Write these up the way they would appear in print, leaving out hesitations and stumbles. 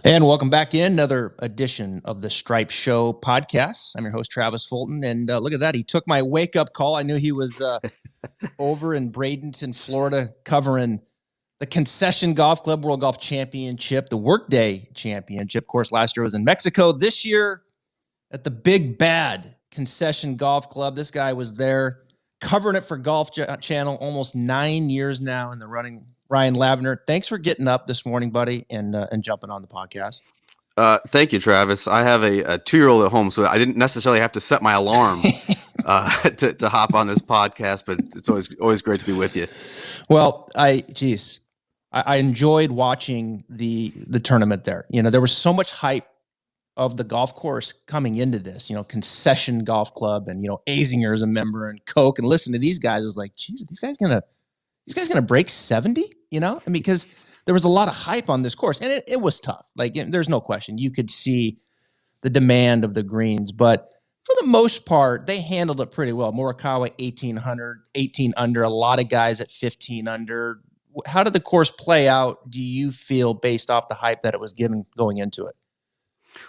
And welcome back in another edition of the Stripe Show podcast. I'm your host, Travis Fulton. And look at that. He took my wake up call. I knew he was over in Bradenton, Florida, covering the Concession Golf Club World Golf Championship, the Workday Championship. Of course, last year was in Mexico. This year at the Big Bad Concession Golf Club. This guy was there covering it for Golf Channel almost 9 years now in the running. Ryan Lavner, thanks for getting up this morning, buddy, and jumping on the podcast. Thank you, Travis. I have a 2-year-old at home, so I didn't necessarily have to set my alarm to hop on this podcast, but it's always great to be with you. Well, I enjoyed watching the tournament there. You know, there was so much hype of the golf course coming into this, Concession Golf Club, and, Azinger's a member, and Coke, and listen to these guys. I was like, geez, these guys gonna break 70, because there was a lot of hype on this course, and it was tough. Like, there's no question. You could see the demand of the greens, but for the most part, they handled it pretty well. Morikawa, 18 under, a lot of guys at 15 under. How did the course play out, do you feel, based off the hype that it was given going into it?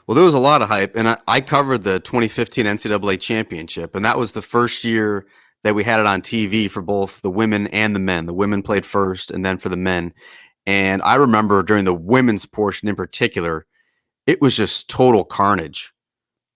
Well, there was a lot of hype, and I covered the 2015 NCAA championship, and that was the first year that we had it on TV for both the women and the men. The women played first, and then for the men. And I remember during the women's portion in particular, it was just total carnage.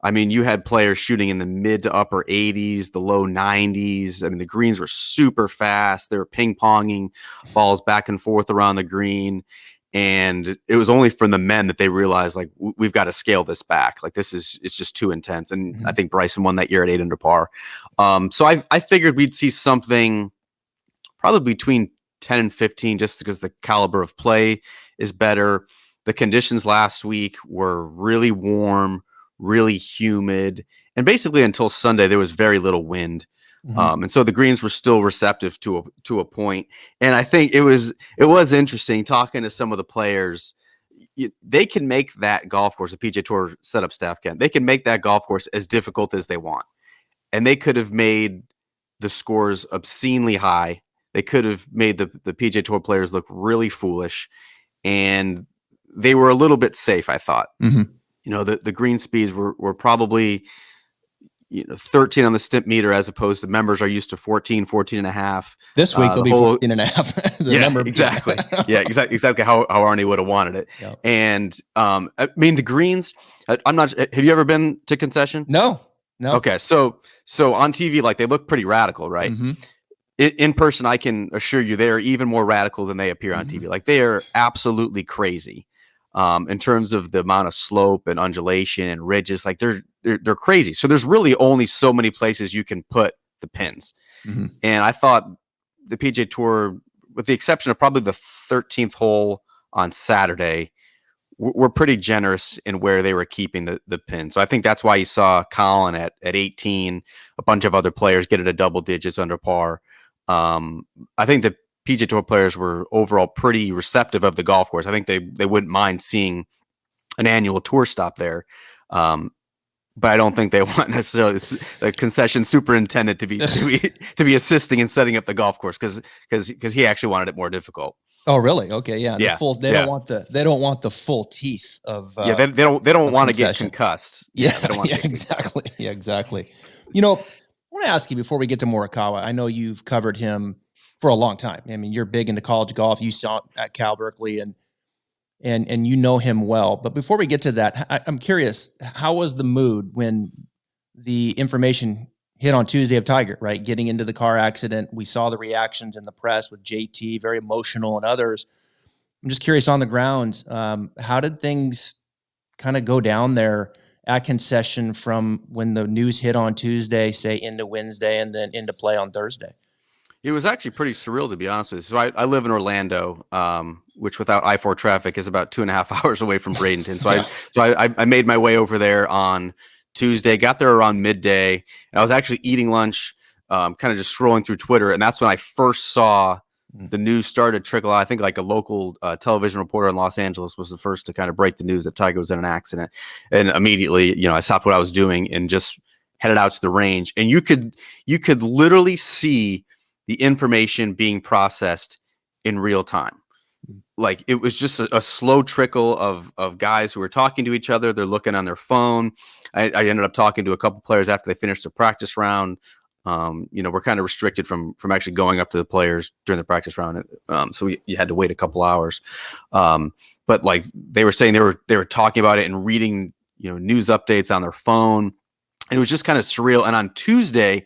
I mean, you had players shooting in the mid to upper 80s, the low 90s. I mean, the greens were super fast. They were ping-ponging balls back and forth around the green. And it was only from the men that they realized, like, we've got to scale this back. Like, it's just too intense. And I think Bryson won that year at 8 under par. So I figured we'd see something probably between 10 and 15, just because the caliber of play is better. The conditions last week were really warm, really humid, and basically until Sunday, there was very little wind. And so the greens were still receptive to a point. And I think it was interesting talking to some of the players. They can make that golf course, the PGA Tour setup staff they can make that golf course as difficult as they want. And they could have made the scores obscenely high. They could have made the PGA Tour players look really foolish. And they were a little bit safe, I thought. The green speeds were probably 13 on the stimp meter, as opposed to members are used to 14 and a half. This week they'll be 14 and a half. Exactly. Yeah, exactly how Arnie would have wanted it. Yep. And I mean, the greens, I'm not, have you ever been to Concession? No. Okay. So on TV, like, they look pretty radical, right? In person, I can assure you they are even more radical than they appear on TV. Like, they are absolutely crazy. In terms of the amount of slope and undulation and ridges, like they're crazy. So there's really only so many places you can put the pins. And I thought the PGA Tour, with the exception of probably the 13th hole on Saturday, were pretty generous in where they were keeping the pins. So I think that's why you saw Collin at 18, a bunch of other players get it at double digits under par. I think the PGA Tour players were overall pretty receptive of the golf course. I think they wouldn't mind seeing an annual tour stop there. But I don't think they want necessarily the Concession superintendent to be assisting in setting up the golf course, because he actually wanted it more difficult. Oh, really? Okay, yeah. Yeah. They don't want the full teeth of. They don't want to get concussed. Yeah, they don't want exactly. Yeah, exactly. I want to ask you, before we get to Morikawa, I know you've covered him for a long time. I mean, you're big into college golf. You saw it at Cal Berkeley, and you know him well. But before we get to that, I'm curious, how was the mood when the information hit on Tuesday of Tiger, right? Getting into the car accident. We saw the reactions in the press with JT, very emotional, and others. I'm just curious, on the ground, how did things kind of go down there at Concession from when the news hit on Tuesday, say into Wednesday, and then into play on Thursday? It was actually pretty surreal, to be honest with you. So I live in Orlando, which without I-4 traffic is about 2.5 hours away from Bradenton. So I made my way over there on Tuesday, got there around midday, and I was actually eating lunch, kind of just scrolling through Twitter, and that's when I first saw the news started to trickle out. I think like a local television reporter in Los Angeles was the first to kind of break the news that Tiger was in an accident, and immediately, I stopped what I was doing and just headed out to the range, and you could literally see the information being processed in real time. like it was just a slow trickle of guys who were talking to each other. They're looking on their phone. I ended up talking to a couple players after they finished the practice round. We're kind of restricted from actually going up to the players during the practice round. So you had to wait a couple hours. But like they were saying, they were talking about it and reading, news updates on their phone. It was just kind of surreal. And on Tuesday,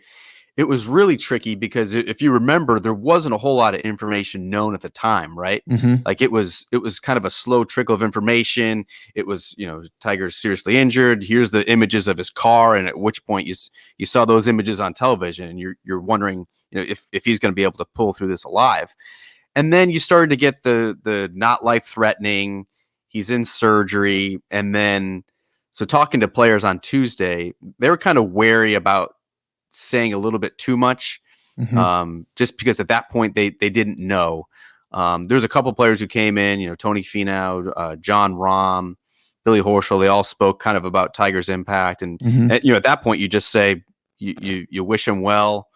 it was really tricky because if you remember, there wasn't a whole lot of information known at the time, right? Mm-hmm. Like it was kind of a slow trickle of information. It was, Tiger's seriously injured. Here's the images of his car, and at which point you saw those images on television, and you're wondering, if he's going to be able to pull through this alive. And then you started to get the not life threatening. He's in surgery, and then so talking to players on Tuesday, they were kind of wary about saying a little bit too much, just because at that point they didn't know. There's a couple players who came in, Tony Finau, John Rahm, Billy Horschel. They all spoke kind of about Tiger's impact, and at that point you just say you wish him well.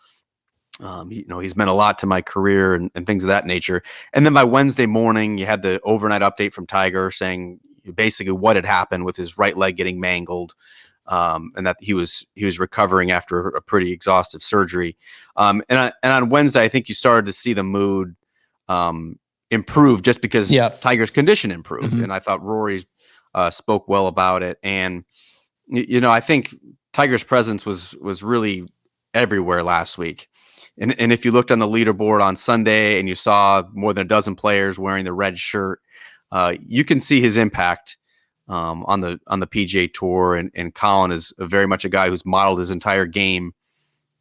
He's meant a lot to my career and things of that nature. And then by Wednesday morning, you had the overnight update from Tiger saying basically what had happened with his right leg getting mangled. And that he was recovering after a pretty exhaustive surgery. And on Wednesday, I think you started to see the mood improve just because Tiger's condition improved. And I thought Rory spoke well about it. And I think Tiger's presence was really everywhere last week. And if you looked on the leaderboard on Sunday and you saw more than a dozen players wearing the red shirt, you can see his impact on the PGA Tour, and Collin is very much a guy who's modeled his entire game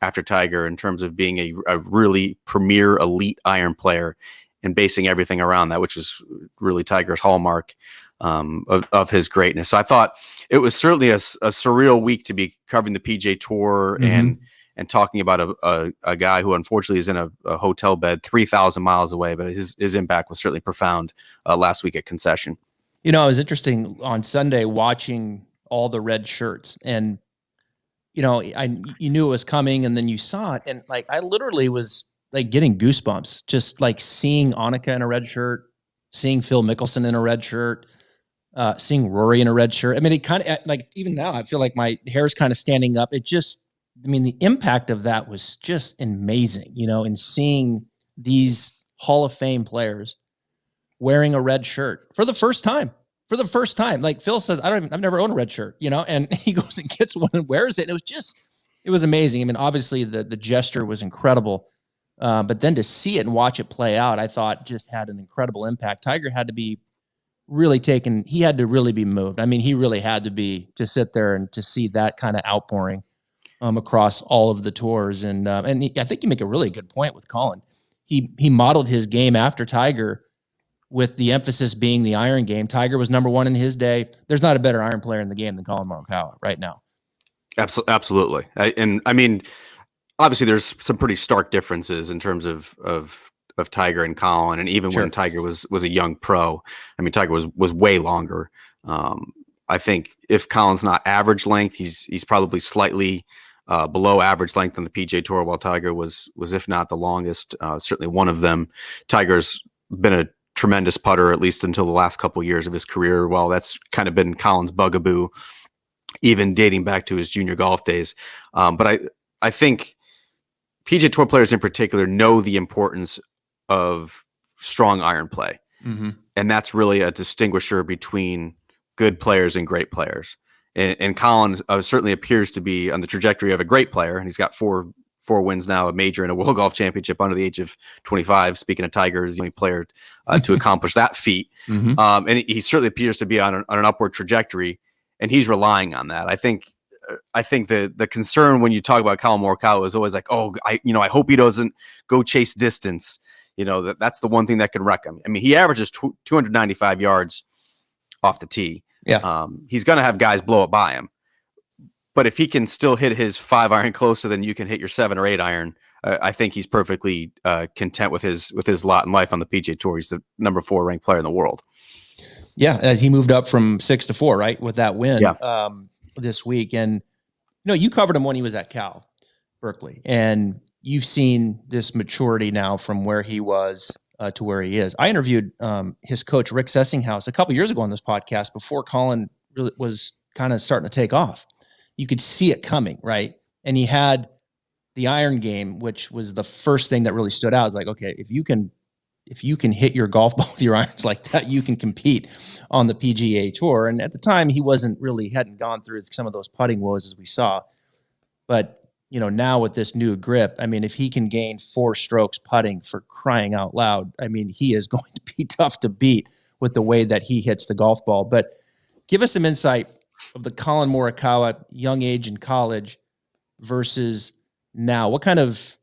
after Tiger in terms of being a really premier elite iron player and basing everything around that, which is really Tiger's hallmark of his greatness. So I thought it was certainly a surreal week to be covering the PGA Tour and talking about a guy who unfortunately is in a hotel bed 3,000 miles away, but his impact was certainly profound last week at Concession. It was interesting on Sunday watching all the red shirts, and you knew it was coming, and then you saw it, and like I literally was like getting goosebumps just like seeing Annika in a red shirt, seeing Phil Mickelson in a red shirt, seeing Rory in a red shirt. I mean, it kind of like even now I feel like my hair is kind of standing up. The impact of that was just amazing, and seeing these Hall of Fame players wearing a red shirt for the first time. Like Phil says, I've never owned a red shirt, and he goes and gets one and wears it. And it was amazing. I mean, obviously the gesture was incredible. But then to see it and watch it play out, I thought just had an incredible impact. Tiger had to be really he had to really be moved. I mean, he really had to sit there and to see that kind of outpouring across all of the tours. And I think you make a really good point with Collin. He modeled his game after Tiger, with the emphasis being the iron game. Tiger was number one in his day. There's not a better iron player in the game than Collin Morikawa right now. Absolutely. I mean, obviously there's some pretty stark differences in terms of Tiger and Collin. And even when Tiger was a young pro, I mean, Tiger was way longer. I think if Collin's not average length, he's probably slightly below average length on the PGA Tour, while Tiger was if not the longest, certainly one of them. Tiger's been a tremendous putter, at least until the last couple of years of his career. Well, that's kind of been Collin's bugaboo, even dating back to his junior golf days. But I think PGA Tour players in particular know the importance of strong iron play. And that's really a distinguisher between good players and great players. And Collin certainly appears to be on the trajectory of a great player, and he's got four wins now, a major and a World Golf Championship under the age of 25. Speaking of Tiger, he's the only player to accomplish that feat. And he certainly appears to be on an upward trajectory, and he's relying on that. I think the concern when you talk about Collin Morikawa is always like, I hope he doesn't go chase distance. That's the one thing that can wreck him. I mean, he averages 295 yards off the tee. Yeah. He's going to have guys blow it by him. But if he can still hit his 5 iron closer than you can hit your 7 or 8 iron, I think he's perfectly content with his lot in life on the PGA Tour. He's the number 4 ranked player in the world. Yeah, as he moved up from 6 to 4, right, with that win this week. And you covered him when he was at Cal Berkeley, and you've seen this maturity now from where he was to where he is. I interviewed his coach, Rick Sessinghouse, a couple years ago on this podcast before Collin really was kind of starting to take off. You could see it coming, right? And he had the iron game, which was the first thing that really stood out. It's like, okay, if you can hit your golf ball with your irons like that, you can compete on the PGA Tour. And at the time, he hadn't gone through some of those putting woes as we saw. But now with this new grip, I mean, if he can gain 4 strokes putting, for crying out loud, I mean, he is going to be tough to beat with the way that he hits the golf ball. But give us some insight of the Collin Morikawa, young age in college versus now. What kind of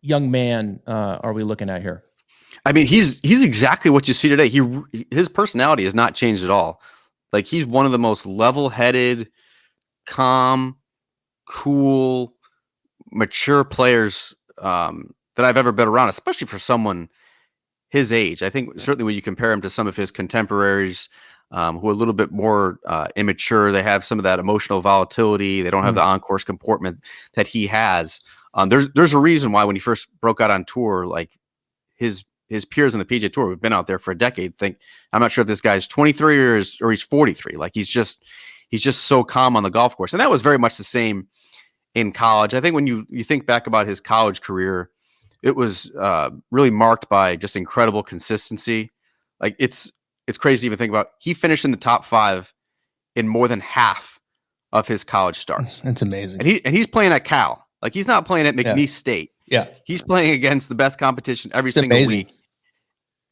young man are we looking at here? I mean, he's exactly what you see today. His personality has not changed at all. Like, he's one of the most level-headed, calm, cool, mature players that I've ever been around, especially for someone his age. I think certainly when you compare him to some of his contemporaries who are a little bit more immature, they have some of that emotional volatility. They don't have the on-course comportment that he has. There's a reason why when he first broke out on tour, like his peers in the PGA Tour who've been out there for a decade think, I'm not sure if this guy's 23 or he's 43. Like, he's just so calm on the golf course. And that was very much the same in college. I think when you think back about his college career, it was really marked by just incredible consistency. Like, it's crazy to even think about. He finished in the top 5 in more than half of his college starts. That's amazing. And he's playing at Cal. Like, he's not playing at McNeese State. Yeah. He's playing against the best competition every single week.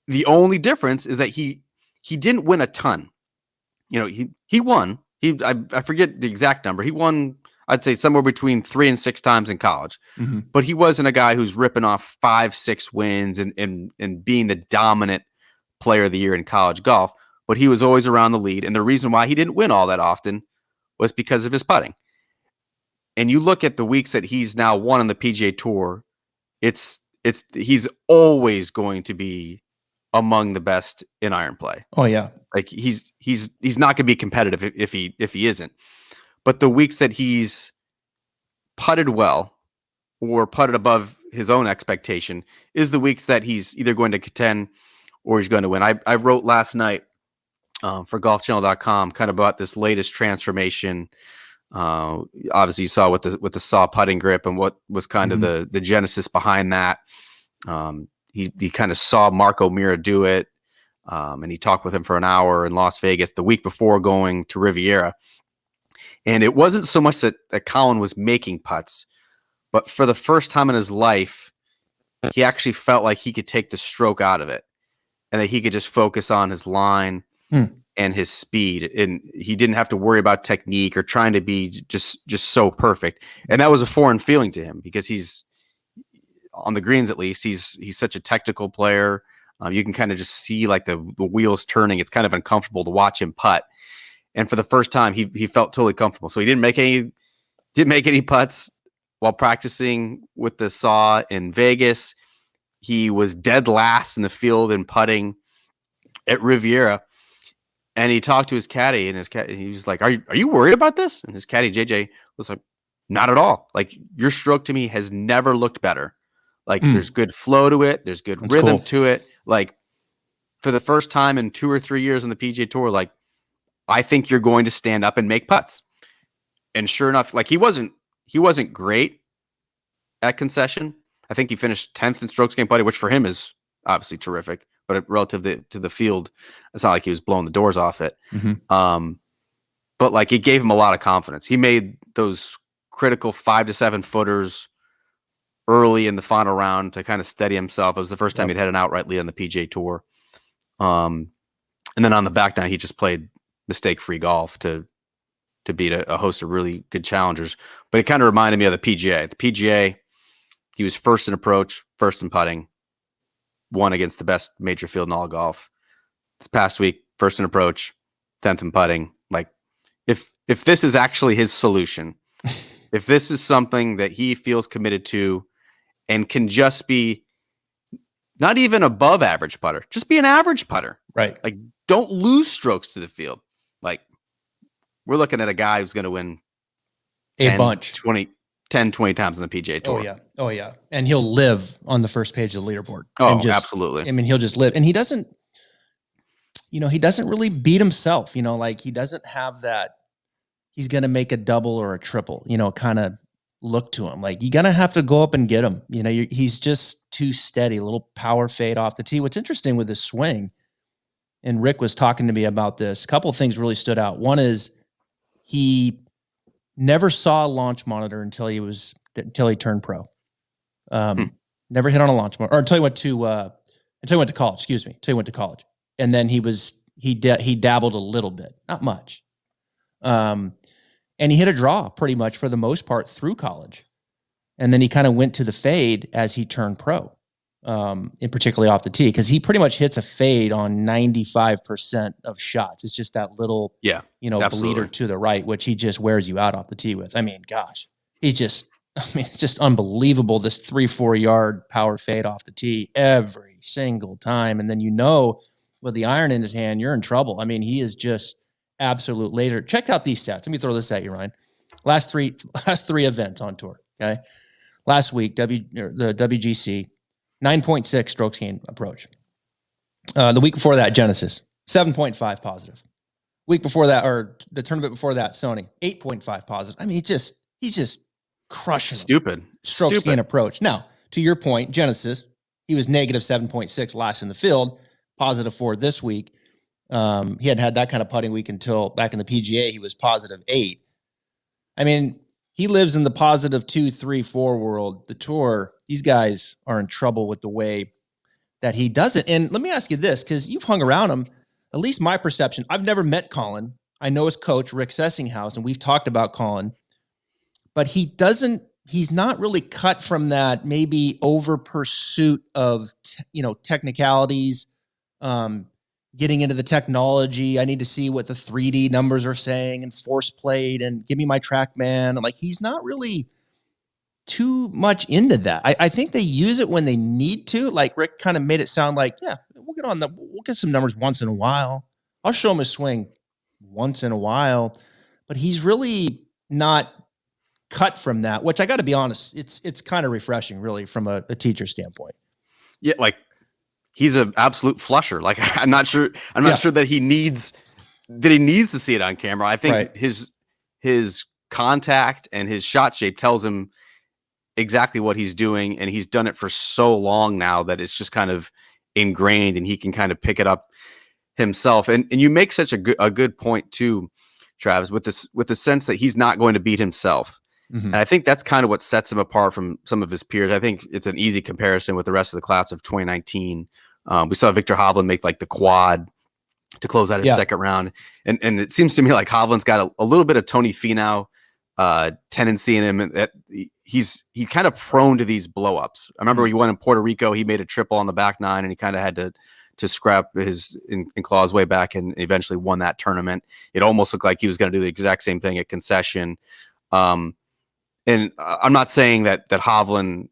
The only difference is that he didn't win a ton. He won. I forget the exact number. He won, I'd say, somewhere between 3 and 6 times in college. Mm-hmm. But he wasn't a guy who's ripping off 5-6 wins and being the dominant player of the year in college golf. But he was always around the lead. And the reason why he didn't win all that often was because of his putting. And you look at the weeks that he's now won on the PGA Tour, he's always going to be among the best in iron play. Oh yeah. Like, he's not going to be competitive if he isn't. But the weeks that he's putted well or putted above his own expectation is the weeks that he's either going to contend or he's going to win. I wrote last night for golfchannel.com kind of about this latest transformation. Obviously you saw with the saw putting grip and what was kind of the genesis behind that. He kind of saw Mark O'Meara do it. And he talked with him for an hour in Las Vegas the week before going to Riviera. And it wasn't so much that Collin was making putts, but for the first time in his life, he actually felt like he could take the stroke out of it and that he could just focus on his line and his speed. And he didn't have to worry about technique or trying to be just so perfect. And that was a foreign feeling to him because he's on the greens, at least he's such a technical player. You can kind of just see like the wheels turning. It's kind of uncomfortable to watch him putt. And for the first time, he felt totally comfortable. So he didn't make any putts while practicing with the saw in Vegas. He was dead last in the field in putting at Riviera. And he talked to his caddy, and he was like, "Are you worried about this?" And his caddy JJ was like, "Not at all. Like, your stroke to me has never looked better. Like, there's good flow to it. There's good rhythm to it. Like, for the first time in 2 or 3 years on the PGA Tour, like, I think you're going to stand up and make putts." And sure enough, like, he wasn't great at Concession. I think he finished 10th in strokes gained putting, which for him is obviously terrific. But relative to the field, it's not like he was blowing the doors off it. But like, it gave him a lot of confidence. He made those critical 5 to 7 footers early in the final round to kind of steady himself. It was the first time he'd had an outright lead on the PGA Tour. And then on the back nine, he just played mistake-free golf to beat a host of really good challengers. But it kind of reminded me of the PGA. The PGA, he was first in approach, first in putting, won against the best major field in all golf. This past week, first in approach, 10th in putting. Like, if this is actually his solution, if this is something that he feels committed to and can just be not even above average putter, just be an average putter. Right. Like, don't lose strokes to the field. Like, we're looking at a guy who's going to win 10 10, 20 times on the PGA Tour. Oh yeah. And he'll live on the first page of the leaderboard. Oh, and just, absolutely. I mean, he'll just live, and he doesn't really beat himself, like he doesn't have that, he's going to make a double or a triple, kind of look to him. Like, you're going to have to go up and get him. He's just too steady, a little power fade off the tee. What's interesting with his swing, and Rick was talking to me about this, a couple of things really stood out. One is he never saw a launch monitor until he turned pro. Never hit on a launch monitor, or until he went to college, excuse me, until he went to college. And then he dabbled a little bit, not much. And he hit a draw pretty much for the most part through college. And then he kind of went to the fade as he turned pro, in particularly off the tee, because he pretty much hits a fade on 95% of shots. It's just that little, bleeder to the right, which he just wears you out off the tee with. I mean, gosh, it's just unbelievable. This 3-4 yard power fade off the tee every single time. And then, with the iron in his hand, you're in trouble. I mean, he is just absolute laser. Check out these stats. Let me throw this at you, Ryan. Last three events on tour. Okay. Last week, the WGC, 9.6 strokes gained approach. The week before that, Genesis, 7.5 positive. Week before that, or the tournament before that, Sony, 8.5 positive. I mean, he's just crushing them. Strokes gained approach. Now, to your point, Genesis, he was negative 7.6 last in the field, positive 4 this week. He hadn't had that kind of putting week until back in the PGA. He was positive 8. I mean, he lives in the positive 2, 3, 4 world. The tour, these guys are in trouble with the way that he does it. And let me ask you this, because you've hung around him, at least my perception. I've never met Collin. I know his coach, Rick Sessinghaus, and we've talked about Collin, but he's not really cut from that maybe over pursuit of, technicalities, getting into the technology. I need to see what the 3D numbers are saying and force played and give me my TrackMan. Like, he's not really too much into that. I think they use it when they need to. Like, Rick kind of made it sound like, yeah, we'll get some numbers once in a while. I'll show him a swing once in a while, but he's really not cut from that, which I got to be honest, it's kind of refreshing, really, from a teacher standpoint. Yeah, like, he's an absolute flusher. Like, I'm not sure that he needs to see it on camera. I think his contact and his shot shape tells him exactly what he's doing, and he's done it for so long now that it's just kind of ingrained, and he can kind of pick it up himself. And you make such a good point too, Travis, with the sense that he's not going to beat himself. Mm-hmm. And I think that's kind of what sets him apart from some of his peers. I think it's an easy comparison with the rest of the class of 2019. We saw Victor Hovland make like the quad to close out his second round. And it seems to me like Hovland's got a little bit of Tony Finau tendency in him, and that he's kind of prone to these blow-ups. I remember he went in Puerto Rico, he made a triple on the back nine, and he kind of had to scrap and claw his way back, and eventually won that tournament. It almost looked like he was going to do the exact same thing at Concession. And I'm not saying that Hovland,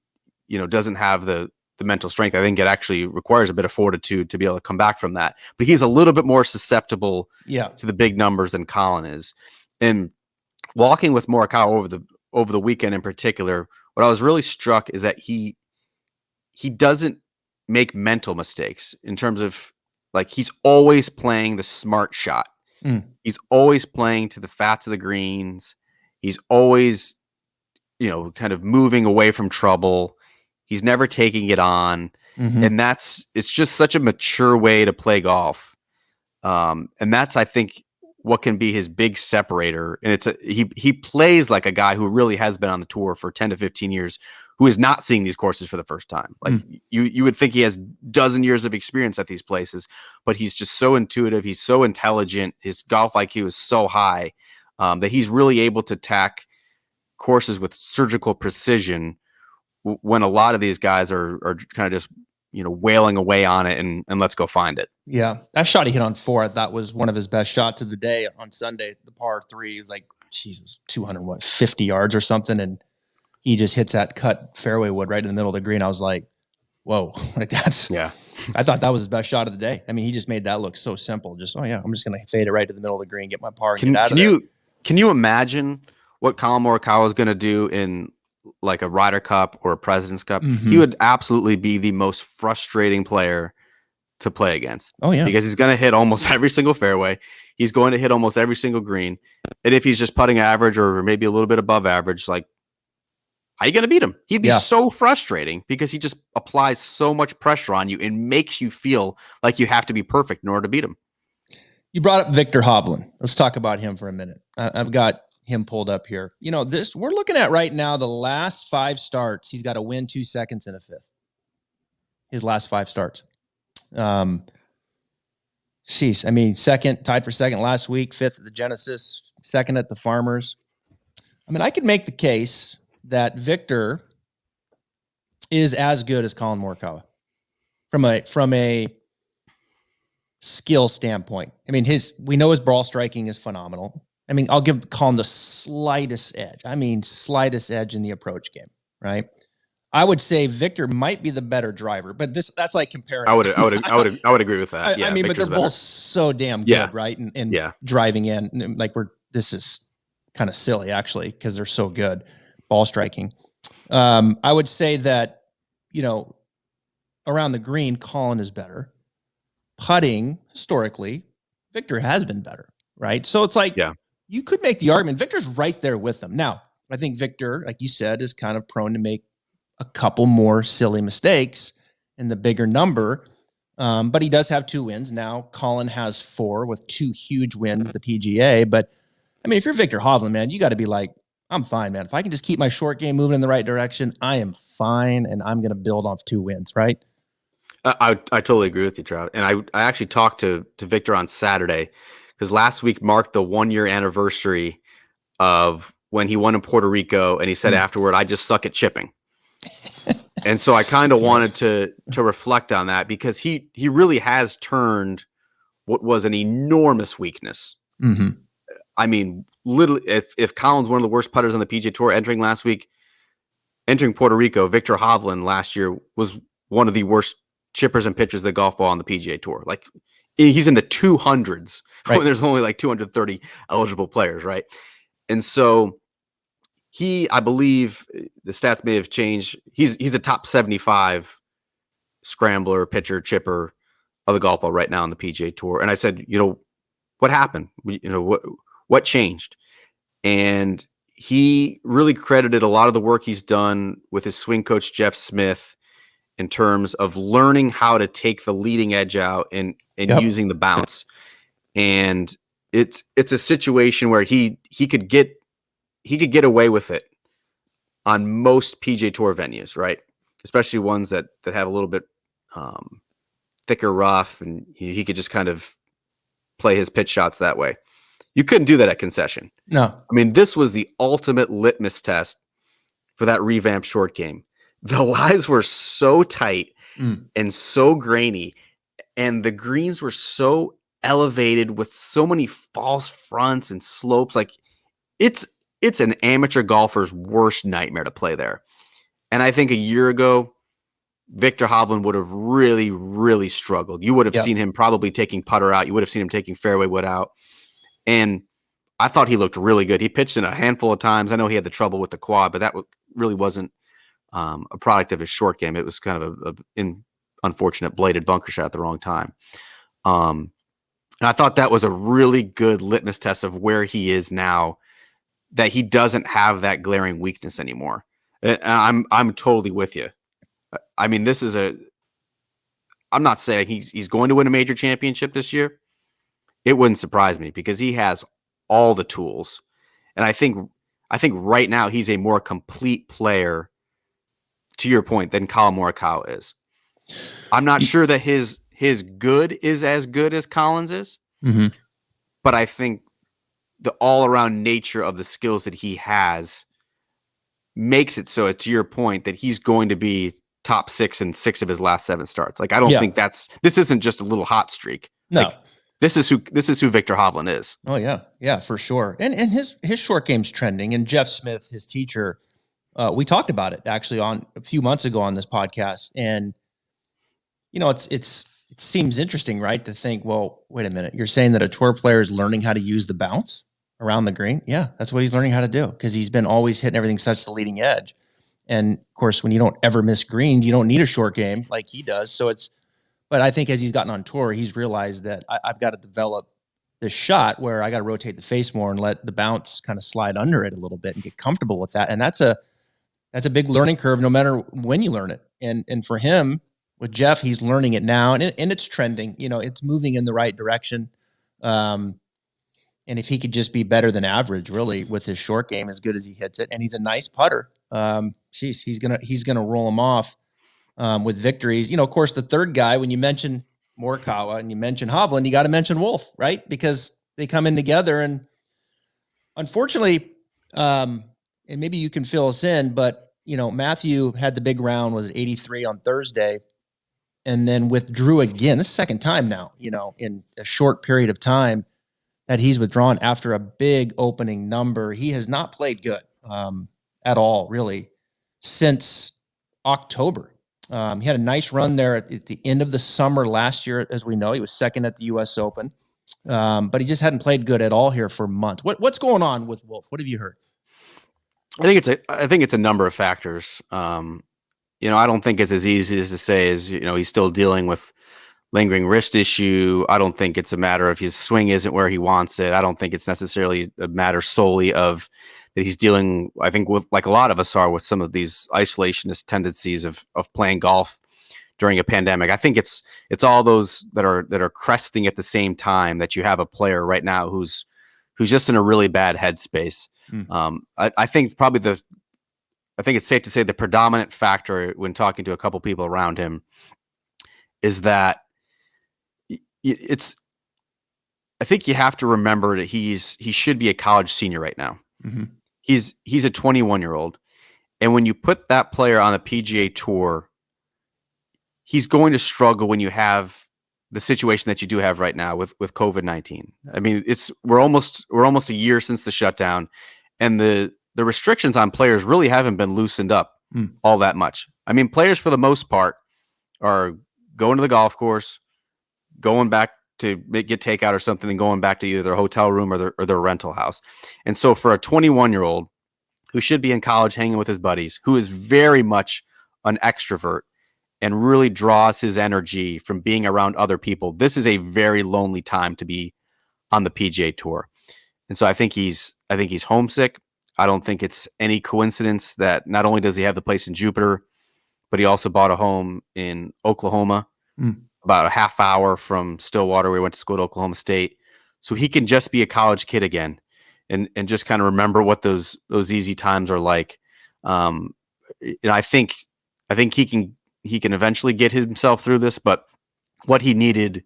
doesn't have the mental strength. I think it actually requires a bit of fortitude to be able to come back from that. But he's a little bit more susceptible to the big numbers than Collin is. And walking with Morikawa over the weekend in particular, what I was really struck is that he doesn't make mental mistakes in terms of, like, he's always playing the smart shot. He's always playing to the fats of the greens. He's always, kind of moving away from trouble. He's never taking it on. Mm-hmm. And it's just such a mature way to play golf. And that's, I think, what can be his big separator. And he plays like a guy who really has been on the tour for 10 to 15 years, who is not seeing these courses for the first time. Like, you would think he has dozen years of experience at these places, but he's just so intuitive. He's so intelligent. His golf IQ is so high that he's really able to attack courses with surgical precision when a lot of these guys are kind of just, wailing away on it and let's go find it. Yeah. That shot he hit on 4, I thought was one of his best shots of the day on Sunday, the par 3. He was like, Jesus, 250 yards or something. And he just hits that cut fairway wood right in the middle of the green. I was like, whoa, like I thought that was his best shot of the day. I mean, he just made that look so simple. Just, I'm just going to fade it right to the middle of the green, get my par and get out of there. Can you imagine what Collin Morikawa is going to do in like a Ryder Cup or a President's Cup, Mm-hmm. he would absolutely be the most frustrating player to play against. Oh yeah, because he's going to hit almost every single fairway. He's going to hit almost every single green. And if he's just putting average or maybe a little bit above average, like, how are you going to beat him? He'd be so frustrating because he just applies so much pressure on you and makes you feel like you have to be perfect in order to beat him. You brought up Viktor Hovland. Let's talk about him for a minute. I've got him pulled up here. You know, this we're looking at right now, the last 5 starts, he's got a win, 2 seconds, and a fifth. His last 5 starts. Jeez, I mean, second, tied for second last week, 5th at the Genesis, 2nd at the Farmers. I mean, I could make the case that Viktor is as good as Collin Morikawa from a skill standpoint. I mean, we know his ball striking is phenomenal. I mean, I'll give Collin the slightest edge. I mean, slightest edge in the approach game, right? I would say Viktor might be the better driver, but that's like comparing. I would agree with that. I mean, Viktor's but they're both so damn good, right? And driving in, like this is kind of silly actually because they're so good ball striking. I would say that, you know, around the green, Collin is better. Putting historically, Viktor has been better, right? So it's like you could make the argument Viktor's right there with them. Now, I think Viktor, like you said, is kind of prone to make a couple more silly mistakes in the bigger number. But he does have 2 wins. Now Collin has 4 with 2 huge wins, the PGA. But I mean, if you're Viktor Hovland, man, you got to be like, I'm fine, man. If I can just keep my short game moving in the right direction, I am fine. And I'm going to build off 2 wins, right? I totally agree with you, Trav. And I actually talked to Viktor on Saturday because last week marked the 1-year anniversary of when he won in Puerto Rico. And he said afterward, I just suck at chipping. And so I kind of wanted to reflect on that because he really has turned what was an enormous weakness. Mm-hmm. I mean, literally, if Collin's one of the worst putters on the PGA Tour entering Puerto Rico, Viktor Hovland last year was one of the worst chippers and pitchers of the golf ball on the PGA Tour. Like, he's in the 200s when there's only like 230 eligible players, right? And so I believe the stats may have changed. He's a top 75 scrambler, pitcher, chipper of the golf ball right now on the PGA Tour. And I said, you know, what happened? What changed? And he really credited a lot of the work he's done with his swing coach, Jeff Smith, in terms of learning how to take the leading edge out and using the bounce. And it's a situation where he could get away with it on most PGA Tour venues, right? Especially ones that have a little bit thicker rough, and he could just kind of play his pitch shots that way. You couldn't do that at Concession. No. I mean, this was the ultimate litmus test for that revamped short game. The lies were so tight and so grainy, and the greens were so elevated with so many false fronts and slopes. Like, it's an amateur golfer's worst nightmare to play there. And I think a year ago, Viktor Hovland would have really, really struggled. You would have seen him probably taking putter out. You would have seen him taking fairway wood out. And I thought he looked really good. He pitched in a handful of times. I know he had the trouble with the quad, but that really wasn't a product of his short game. It was kind of an unfortunate bladed bunker shot at the wrong time. And I thought that was a really good litmus test of where he is now, that he doesn't have that glaring weakness anymore. And I'm totally with you. I mean, I'm not saying he's going to win a major championship this year. It wouldn't surprise me because he has all the tools. And I think right now he's a more complete player, to your point, than Collin Morikawa is. I'm not sure that his good is as good as Collin's is, but I think the all-around nature of the skills that he has makes it so, to your point, that he's going to be top 6 in 6 of his last 7 starts. Like, I don't think this isn't just a little hot streak. No. Like, this is who Viktor Hovland is. Oh yeah. Yeah, for sure. And his short game's trending. And Jeff Smith, his teacher, we talked about it actually on a few months ago on this podcast. And, you know, it seems interesting, right? To think, well, wait a minute, you're saying that a tour player is learning how to use the bounce around the green? Yeah, that's what he's learning how to do, because he's been always hitting everything such the leading edge. And of course, when you don't ever miss greens, you don't need a short game like he does. So but I think as he's gotten on tour, he's realized that I've got to develop this shot where I got to rotate the face more and let the bounce kind of slide under it a little bit and get comfortable with that. And that's a big learning curve, no matter when you learn it. And for him, with Jeff, he's learning it now, and it's trending. It's moving in the right direction. And if he could just be better than average, really, with his short game, as good as he hits it, and he's a nice putter, he's gonna roll him off with victories. Of course, the third guy, when you mention Morikawa and you mention Hovland, you got to mention Wolf, right? Because they come in together, and unfortunately, and maybe you can fill us in, but Matthew had the big round, was 83 on Thursday, and then withdrew again. This is the second time now, in a short period of time that he's withdrawn after a big opening number. He has not played good at all, really, since October. He had a nice run there at the end of the summer last year. As we know, he was second at the U.S. Open, but he just hadn't played good at all here for months. What's going on with Wolf? What have you heard? I think it's a number of factors. I don't think it's as easy as to say as he's still dealing with lingering wrist issue. I don't think it's a matter of his swing isn't where he wants it. I don't think it's necessarily a matter solely of that he's dealing, I think, with, like a lot of us are, with some of these isolationist tendencies of playing golf during a pandemic. I think it's all those that are cresting at the same time, that you have a player right now who's just in a really bad headspace. I think it's safe to say the predominant factor when talking to a couple people around him is that I think you have to remember that he should be a college senior right now. Mm-hmm. He's a 21-year-old, and when you put that player on the PGA Tour, he's going to struggle when you have the situation that you do have right now with COVID-19. I mean, we're almost a year since the shutdown, and the restrictions on players really haven't been loosened up all that much. I mean, players for the most part are going to the golf course, going back to get takeout or something, and going back to either their hotel room or their rental house. And so for a 21-year-old who should be in college hanging with his buddies, who is very much an extrovert and really draws his energy from being around other people, this is a very lonely time to be on the PGA Tour. And so I think he's homesick. I don't think it's any coincidence that not only does he have the place in Jupiter, but he also bought a home in Oklahoma, about a half hour from Stillwater, where he went to school at Oklahoma State. So he can just be a college kid again and just kind of remember what those easy times are like. And I think he can eventually get himself through this, but what he needed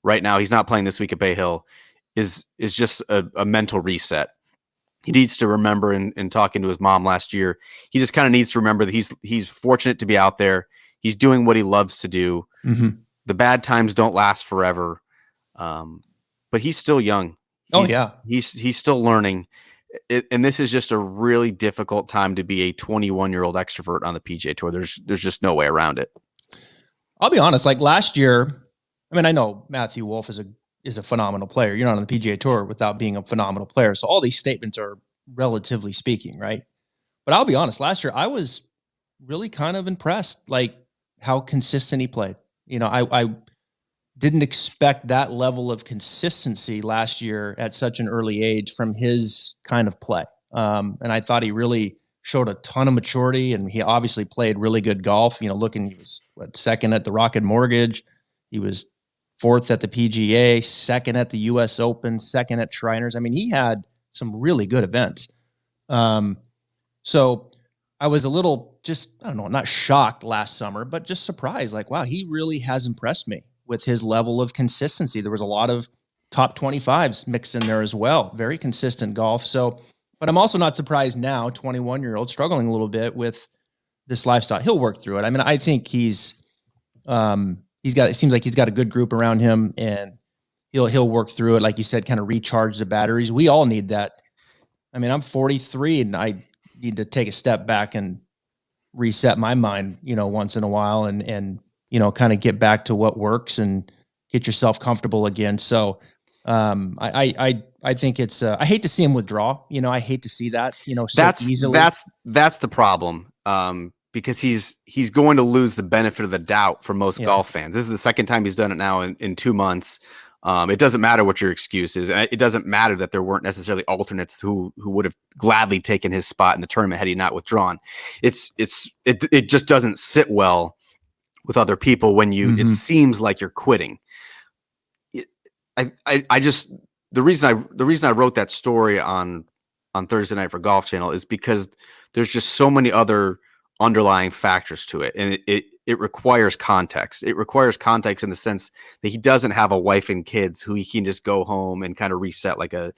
right now, he's not playing this week at Bay Hill, is just a mental reset. He needs to remember, in talking to his mom last year, he just kind of needs to remember that he's fortunate to be out there. He's doing what he loves to do. Mm-hmm. The bad times don't last forever. But he's still young. He's still learning. And this is just a really difficult time to be a 21-year-old extrovert on the PGA Tour. There's just no way around it. I'll be honest, like last year, I mean, I know Matthew Wolff is a phenomenal player. You're not on the PGA Tour without being a phenomenal player. So all these statements are relatively speaking, right? But I'll be honest, last year I was really kind of impressed, like how consistent he played. I didn't expect that level of consistency last year at such an early age from his kind of play. And I thought he really showed a ton of maturity, and he obviously played really good golf. He was second at the Rocket Mortgage. He was fourth at the PGA, second at the U.S. Open, second at Shriners. I mean, he had some really good events. So I was a little not shocked last summer, but just surprised. Like, wow, he really has impressed me with his level of consistency. There was a lot of top 25s mixed in there as well. Very consistent golf. So, but I'm also not surprised now, 21-year-old struggling a little bit with this lifestyle. He'll work through it. I mean, I think it seems like he's got a good group around him, and he'll work through it. Like you said, kind of recharge the batteries. We all need that. I mean, I'm 43 and I need to take a step back and reset my mind, once in a while and kind of get back to what works and get yourself comfortable again. So, I think it's, I hate to see him withdraw, I hate to see that, so easily. That's the problem. because he's going to lose the benefit of the doubt for most golf fans. This is the second time he's done it now in 2 months. It doesn't matter what your excuse is. It doesn't matter that there weren't necessarily alternates who would have gladly taken his spot in the tournament had he not withdrawn. It just doesn't sit well with other people when it seems like you're quitting. The reason I wrote that story on Thursday Night for Golf Channel is because there's just so many other underlying factors to it, and it requires context. It requires context in the sense that he doesn't have a wife and kids who he can just go home and kind of reset like a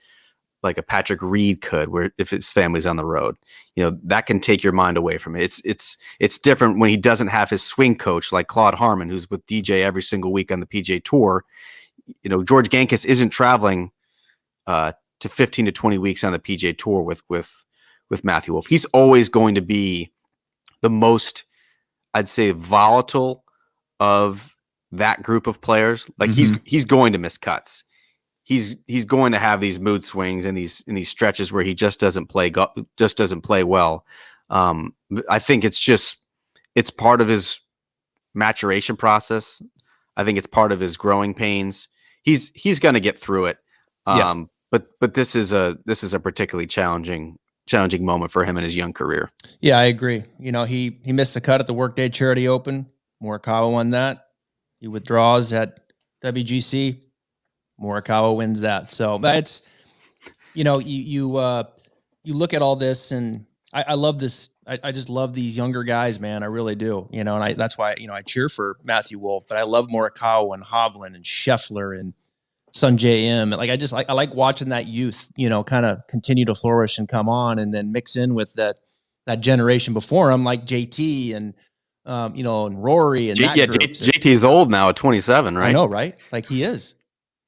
Patrick Reed could, where if his family's on the road, that can take your mind away from it. It's different when he doesn't have his swing coach like Claude Harmon, who's with DJ every single week on the PGA Tour. George Gankis isn't traveling to 15 to 20 weeks on the PGA Tour with Matthew Wolff. He's always going to be the most, I'd say, volatile of that group of players. Like he's going to miss cuts. He's going to have these mood swings and these stretches where he just doesn't play well. I think it's part of his maturation process. I think it's part of his growing pains. He's going to get through it. But this is a particularly challenging moment for him in his young career. Yeah, I agree. He missed the cut at the Workday Charity Open. Morikawa won that. He withdraws at WGC. Morikawa wins that. So that's, you look at all this, and I love this. I just love these younger guys, man. I really do. And that's why, I cheer for Matthew Wolff, but I love Morikawa and Hovland and Scheffler and Sungjae Im. I like watching that youth, kind of continue to flourish and come on, and then mix in with that generation before him, like JT and and Rory and JT is old now at 27, right? I know, right? Like he is.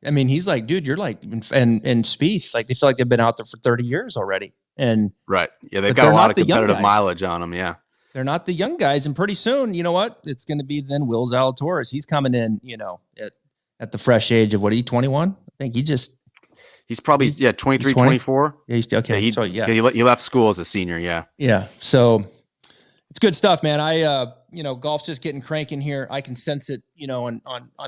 I mean, he's like, dude, you're like, and Spieth, like they feel like they've been out there for 30 years already. And right, yeah, they've got a lot of competitive mileage on them. Yeah, they're not the young guys, and pretty soon, you know what? It's going to be then Will Zalatoris. He's coming in, at the fresh age of 21. I think he's probably 23, 24. Yeah, he's okay. Yeah, he left school as a senior. Yeah. So it's good stuff, man. Golf's just getting cranking here. I can sense it, on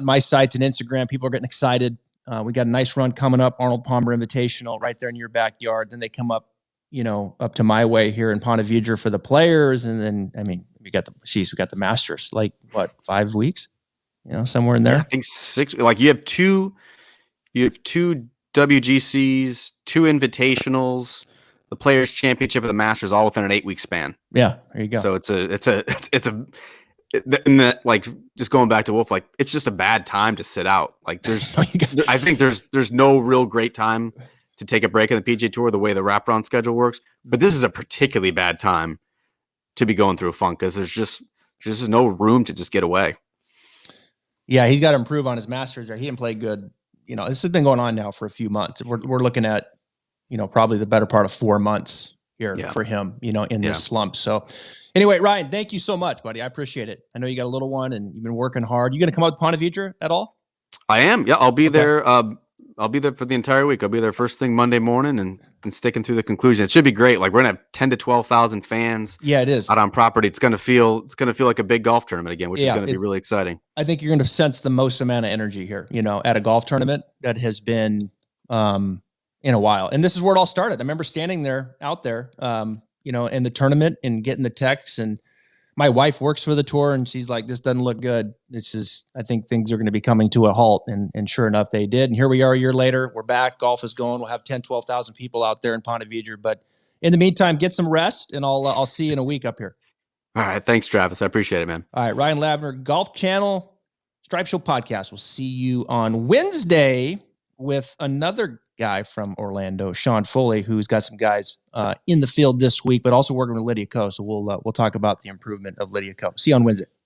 my sites and Instagram. People are getting excited. We got a nice run coming up, Arnold Palmer Invitational right there in your backyard. Then they come up, up to my way here in Ponte Vedra for the players. And then, we got the Masters, like what, 5 weeks, somewhere in there. Yeah, I think 6. Like you have two WGCs, 2 invitationals, the Players Championship, and the Masters, all within an 8-week span. Yeah, there you go. So like just going back to Wolff, like it's just a bad time to sit out. Like I think there's no real great time to take a break in the PGA Tour the way the wraparound schedule works. But this is a particularly bad time to be going through a funk because there's just no room to just get away. Yeah, he's got to improve on his Masters there. He didn't play good. This has been going on now for a few months. We're looking at, probably the better part of 4 months here for him, in this slump. So anyway, Ryan, thank you so much, buddy. I appreciate it. I know you got a little one and you've been working hard. You going to come out to Ponte Vedra at all? I am. Yeah, I'll be there. I'll be there for the entire week. I'll be there first thing Monday morning and sticking through the conclusion. It should be great. Like we're gonna have 10 to 12,000 fans. Yeah, it is out on property. It's gonna feel like a big golf tournament again, which is gonna be really exciting. I think you're gonna sense the most amount of energy here, at a golf tournament that has been in a while. And this is where it all started. I remember standing out there, in the tournament and getting the texts, and my wife works for the tour and she's like, this doesn't look good. I think things are going to be coming to a halt. And sure enough, they did. And here we are a year later, we're back. Golf is going. We'll have 10, 12,000 people out there in Ponte Vedra. But in the meantime, get some rest and I'll see you in a week up here. All right. Thanks, Travis. I appreciate it, man. All right. Ryan Lavner, Golf Channel, Stripe Show Podcast. We'll see you on Wednesday with another guy from Orlando, Sean Foley, who's got some guys in the field this week, but also working with Lydia Ko. So we'll talk about the improvement of Lydia Ko. See you on Wednesday.